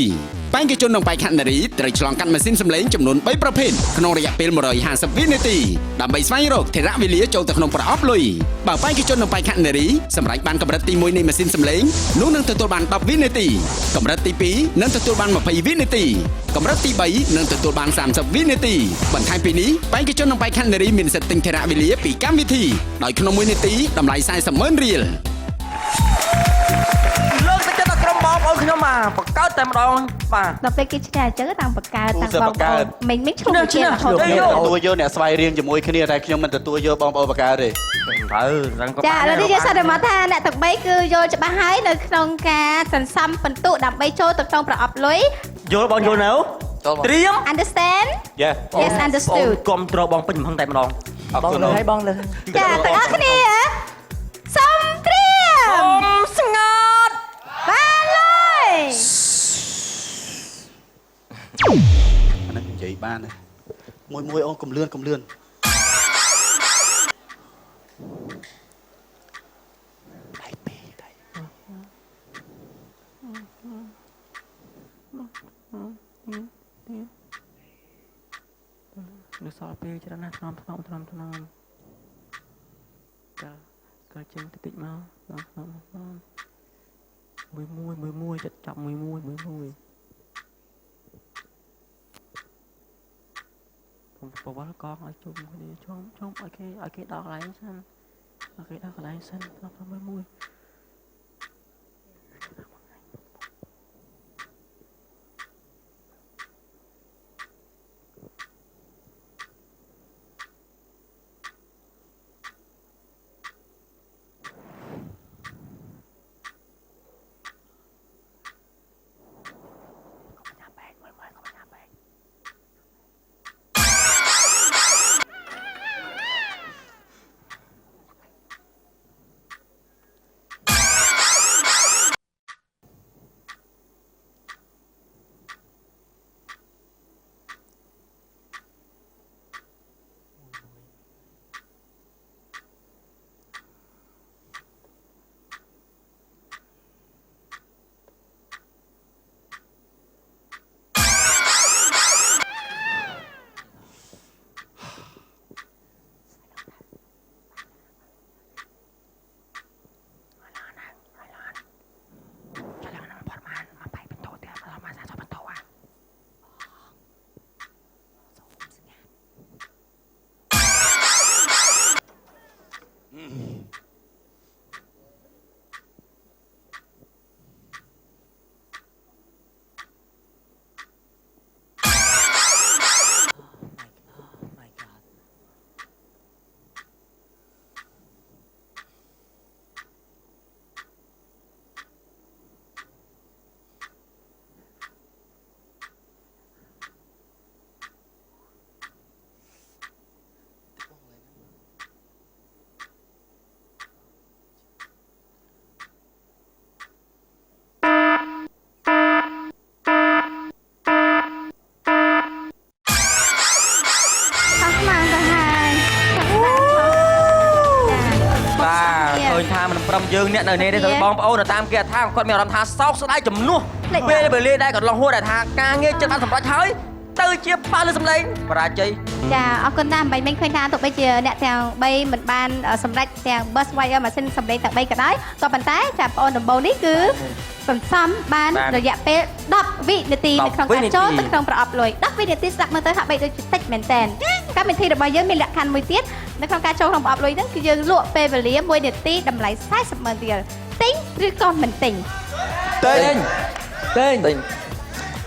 បេក្ខជននិងបេក្ខនារីត្រូវឆ្លងកាត់ម៉ាស៊ីនសម្លេងចំនួន3ប្រភេទក្នុងរយៈពេល150វិនាទីដើម្បីស្វែងរកថេរវេលាចូលទៅក្នុងប្រអប់លុយបើបេក្ខជននិងបេក្ខនារីសម្រេចបានកម្រិតទី1នៃម៉ាស៊ីនសម្លេងនោះនឹងទទួលបាន10វិនាទីកម្រិតទី2នឹងទទួលបាន20វិនាទីកម្រិតទី3នឹងទទួលបាន30វិនាទីបន្ថែមពីនេះបេក្ខជននិងបេក្ខនារីមានសិទ្ធិទិញថេរវេលាពីកម្មវិធីដោយក្នុង1នាទីតម្លៃ$400,000 រៀល លើកទឹកចិត្តដល់ក្រុមបងប្អូនខ្ញុំមកបង្កើតតែម្ដងបាទ ដល់ពេលគេឈ្នះអញ្ចឹងតាំងបង្កើតតាំងបងប្អូនមិនឈ្មោះជារហូត ទទួលយកអ្នកស្វ័យរៀងជាមួយគ្នាតែខ្ញុំមិនទទួលយកបងប្អូនបកកើតទេ ត្រូវរឹងក៏ ចាឥឡូវនេះយើងសន្មតថាអ្នកទាំង3គឺយល់ច្បាស់ហើយនៅក្នុងការសន្សំពិន្ទុដើម្បីចូលទៅក្នុងប្រអប់លុយ យល់បងយល់នៅត្រៀម Understand Yes understood គុំត្របងពេញកំហឹងតែម្ដង អរគុណហើយបងលើ ចាទាំងអស់គ្នាសូមត្រៀម សូមស្ងាត់ បានលុយ អានេះនិយាយបានមួយអូនកំលឿនដៃពេដៃ នៅសល់ពេលច្រើនណាស់ថ្នមចាក៏ចេញតិចមកមួយចិត្តចាប់មួយผมប្រវល់កងឲ្យជុំគ្នាជុំឲ្យគេដល់កន្លែងសិនមួយ ច អ្នកនៅនេះទេទៅបងប្អូននៅតាមគេថាគាត់មានអារម្មណ៍ថាសោកស្ដាយចំនួនពេលវេលាដែរគាត់ឡងហួរតែថាការងារចិត្តបានសម្រេចហើយទៅជាប៉ះលើសម្លេងបរាជ័យ ចាអរគុណណាស់មិនមែនឃើញថាទោះបីជាអ្នកទាំង3មិនបានសម្រេចទាំង bus wire ម៉ាស៊ីនសម្លេងទាំង3ក៏ដោយក៏ប៉ុន្តែចាបងដំបូងនេះគឺសន្សំបានរយៈពេល10វិនាទីនៅក្នុងការចូលទៅក្នុងប្រអប់លុយ10វិនាទីស្ដាប់មើលទៅហាក់បីដូចតិចមែនតើកម្មវិធីរបស់យើងមានលក្ខខណ្ឌមួយទៀតនៅក្នុងការចូលក្នុងប្រអប់លុយហ្នឹងគឺយើងលក់ពេលវេលា1នាទីតម្លៃ40ម៉ឺនរៀលទិញឬក៏មិនទិញ ទិញ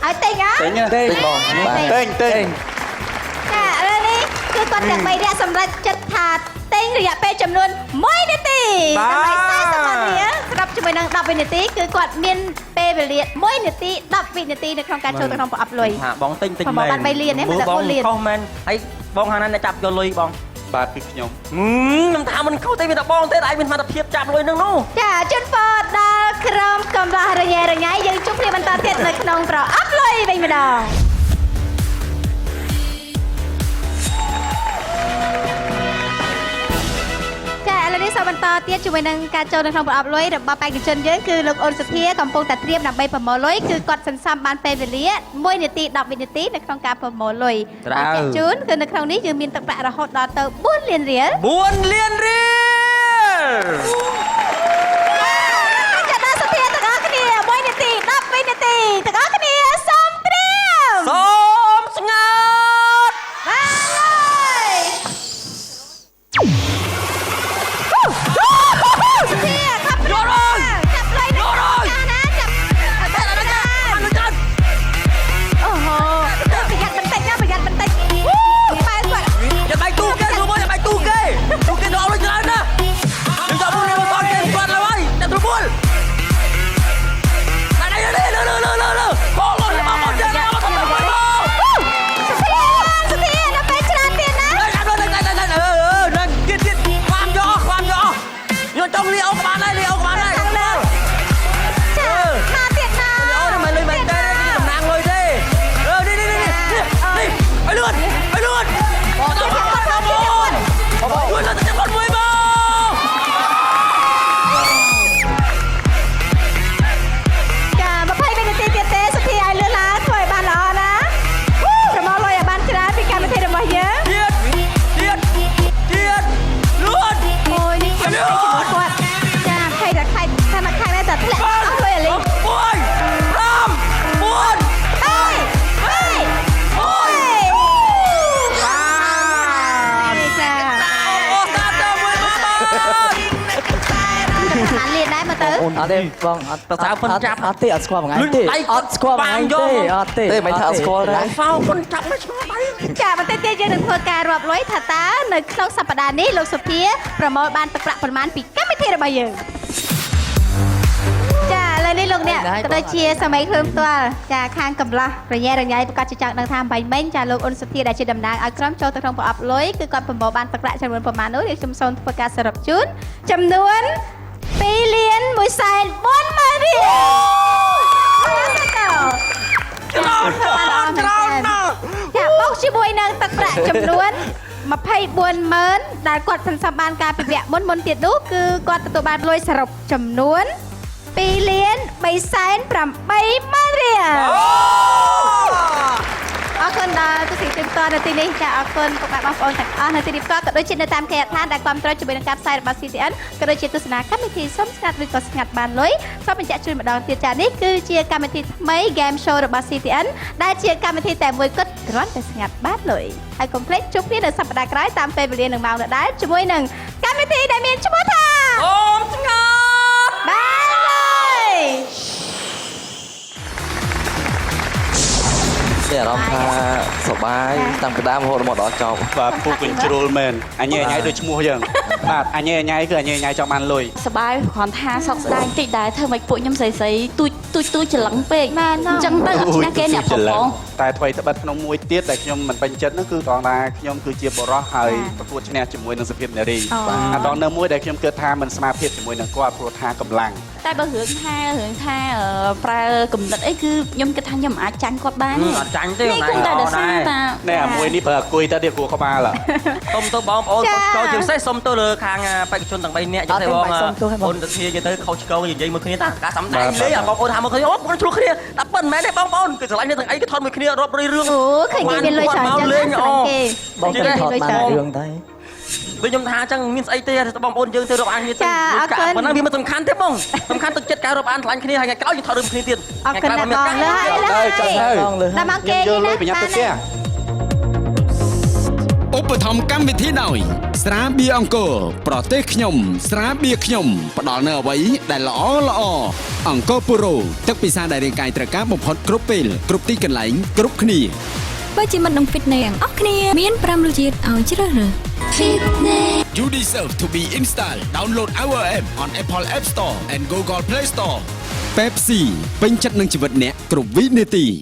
ឲ្យទិញហ៎ ទិញបងទិញ ចាឥឡូវនេះគឺគាត់ទាំង3នាក់សម្រេចចិត្តថាទិញរយៈពេលចំនួន1នាទីដើម្បី40ម៉ឺនរៀលស្រាប់ជាមួយនឹង10វិនាទីគឺគាត់មានពេលវេលា1នាទី10វិនាទីនៅក្នុងការចូលទៅក្នុងប្រអប់លុយ ថាបងទិញមែន ប្រហែល3លានទេមិនដល់4លាន ខុសមែនហើយបងខាងណាអ្នកចាប់យកលុយបង បាទគឺខ្ញុំ ខ្ញុំថាមិនខុសទេមានតែបងទេតែឯងមានសមត្ថភាពចាប់លុយនឹងនោះ ចាជូនពរដល់ក្រុមកំឡោះរញ៉េរញ៉ៃយើងជួបគ្នាបន្តទៀតនៅក្នុងប្រអប់លុយវិញម្ដងចាឥឡូវនេះសូមបន្តទៀតជាមួយនឹងការចូលនៅក្នុងប្រអប់លុយរបស់បេក្ខជនយើងគឺលោកអូនសុធាកំពុងតែត្រៀមដើម្បីប្រមូលលុយគឺគាត់សន្សំបានពេលវេលា1នាទី10វិនាទីនៅក្នុងការប្រមូលលុយបេក្ខជនគឺនៅក្នុងនេះយើងមានទឹកប្រាក់រហូតដល់ទៅ4លានរៀល 4លានរៀល ចាដល់សុធាទាំងអស់គ្នា1នាទី10វិនាទីទាំងអស់គ្នាសូមត្រៀម សូមស្ងាត់ បានហើយសុធាខាប់យកrồiចាប់លុយយកrồiណាចាប់តែដល់ណាអូហូប្រយ័ត្នបន្តិចណាប្រយ័ត្នបន្តិចប៉ែគាត់ อย่าไปตู้គេរួមอย่าไปตู้គេตู้គេដល់លុយច្រើនណាខ្ញុំចាប់មួយមកតគេគាត់ឡើយតែទ្រពលណែលើបងលុយមកចាមកសុធានៅពេលច្រើនទៀតណា នឹងទៀតความយកខ្ញុំចង់លីអូក្បាលហើយលីអូក្បាលហើយ ចាមកទៀតណា អូនមិនលុយមែនទេតំណាងលុយទេនេះឲ្យលឿនបងទៅបងជួយលើទឹកគាត់មួយបង ចា20វិនាទីទៀតទេសុធាឲ្យលឿនឡើងធ្វើឲ្យបានល្អណាប្រមូលលុយឲ្យបានច្រើនពីកម្មវិធីរបស់យើង ទៀតលឿន អូយនេះខ្ញុំជួយគាត់ចាខៃតែខៃថាមកខៃតែធ្លាក់អស់លុយអាលី 1 5 4 ចាបានលៀនដែរមកទៅ អត់ទេបងអត់ប្រសើរប៉ុនចាប់ អត់ទេអត់ស្គាល់មួយថ្ងៃទេអត់ស្គាល់មួយថ្ងៃទេអត់ទេមិនថាអត់ស្គាល់ដែរ សោប៉ុនចាប់មិនឆ្ងល់ដៃ ចាបន្តិចទៀតយើងនឹងធ្វើការរាប់លុយថាតើនៅក្នុងសប្តាហ៍នេះលោកសុភាប្រមូលបានទឹកប្រាក់ប៉ុន្មានពីកម្មវិធីរបស់យើងចាឥឡូវនេះលោកអ្នកក៏ដូចជាសម័យខ្លួនផ្ទាល់ចាខាងកំឡោះរញ៉េរញ៉ៃប្រកាសជាចង់ដឹងថាបាញ់មិញចាលោកអ៊ុនសុធាដែលជាតំណាងឲ្យក្រុមចូលទៅក្នុងប្រអប់លុយគឺគាត់ប្រមូលបានទឹកប្រាក់ចំនួនប្រមាណនោះយើងខ្ញុំសូមធ្វើការសរុបជូនចំនួន2លាន140,000រៀលចាបូកជាមួយនឹងទឹកប្រាក់ចំនួន24,000ដែលគាត់សន្សំបានការពីវគ្គមុនទៀតនោះគឺគាត់ទទួលបានលុយសរុបចំនួន2លាន380,000រៀលអរគុណដល់ទស្សនិកជនផ្ទាល់នៅទីនេះចាអរគុណពុកម៉ែបងប្អូនទាំងអស់នៅទីនេះផ្ទាល់ក៏ដូចជានៅតាមគេហដ្ឋានដែលគាំទ្រជាមួយនឹងការផ្សាយរបស់ CTN ក៏ដូចជាទស្សនាកម្មវិធីសុំស្ងាត់ឬក៏ស្ងាត់បានលុយសូមបញ្ជាក់ជូនម្ដងទៀតចានេះគឺជាកម្មវិធីថ្មី Game Show របស់ CTN ដែលជាកម្មវិធីតែមួយគត់គ្រាន់តែស្ងាត់បានលុយហើយកុំភ្លេចជួបគ្នានៅសប្តាហ៍ក្រោយតាមពេលវេលានឹងម៉ោងដដែលជាមួយនឹងកម្មវិធីដែលមានឈ្មោះថា អូមស្ងាត់ បានលុយ មានអារម្មណ៍ថាសប្បាយតាំងពីដើមរហូតមកដល់ចប់ បាទពូកញ្ជ្រុលមែនអញញ៉ៃដូចឈ្មោះយើងបាទអញញ៉ៃគឺអញញ៉ៃចង់បានលុយ សបាយគ្រាន់ថាសោកស្ដាយបន្តិចដែរធ្វើម៉េចពួកខ្ញុំស្រីទូចច្រឡឹងពេកអញ្ចឹងទៅអត់ឈ្នះគេអ្នកផង តែអ្វីត្បិតក្នុងមួយទៀតដែលខ្ញុំមិនពេញចិត្តនោះគឺត្រង់ថាខ្ញុំគឺជាបរិសុទ្ធហើយប្រកួតឈ្នះជាមួយនឹងសុភាពនារីអាតងនៅមួយដែលខ្ញុំគិតថាមិនស្មើភាពជាមួយនឹងគាត់ព្រោះថាកម្លាំង តែបើរឿងថាប្រើកំណត់អីគឺខ្ញុំគិតថាខ្ញុំអាចចាញ់គាត់បាន អត់ចាញ់ទេ នេះគឺតែដោយសារតា ណែមួយនេះប្រើអង្គុយទៅទៀតគួរក្បាល សុំទៅបងប្អូនចូលជាពិសេសសុំទៅលើខាងបេក្ខជនទាំង3នាក់ចឹងទេបងអូនទៅគ្នាទៅខុសឆ្គងនិយាយមួយគ្នាតាការសំដែងលេងបងប្អូនថាមកគ្នាអូបងឆ្លោះគ្នាតែប៉ុណ្្នឹងមែនទេបងប្អូនគឺឆ្លាញ់គ្នាទាំងអីគឺថតមួយគ្នារាប់រឿង អូឃើញគេមានលុយច្រើនចឹងណាគេ បងទៅថតបានរឿងដែរ វិញខ្ញុំថាអញ្ចឹងមានស្អីទេបងប្អូនយើងទៅរាប់អានគ្នាទៅប៉ុណ្ណឹងវាមិនសំខាន់ទេបងសំខាន់ទឹកចិត្តការរាប់អានឆ្លាញ់គ្នាហើយថ្ងៃក្រោយយើងថតរឿងគ្នាទៀត អរគុណណាស់បងលើហើយដល់មកគេនេះណា ឧបត្ថម្ភកម្មវិធីដោយស្រាបៀរអង្គរប្រទេសខ្ញុំស្រាបៀរខ្ញុំផ្ដល់នូវអ្វីដែលល្អអង្គរពុរ៉ូទឹកពិសាដែលរាងកាយត្រូវការបំផុតគ្រប់ពេលគ្រប់ទីកន្លែងគ្រប់គ្នា បើជាមិត្តនឹង Fitness ទាំងអស់គ្នាមាន5រសជាតិឲ្យជ្រើសរើស You deserve to be in style. Download our app on Apple App Store and Google Play Store. Pepsi ពេញចិត្តនឹងជីវិតអ្នកគ្រប់វិនាទី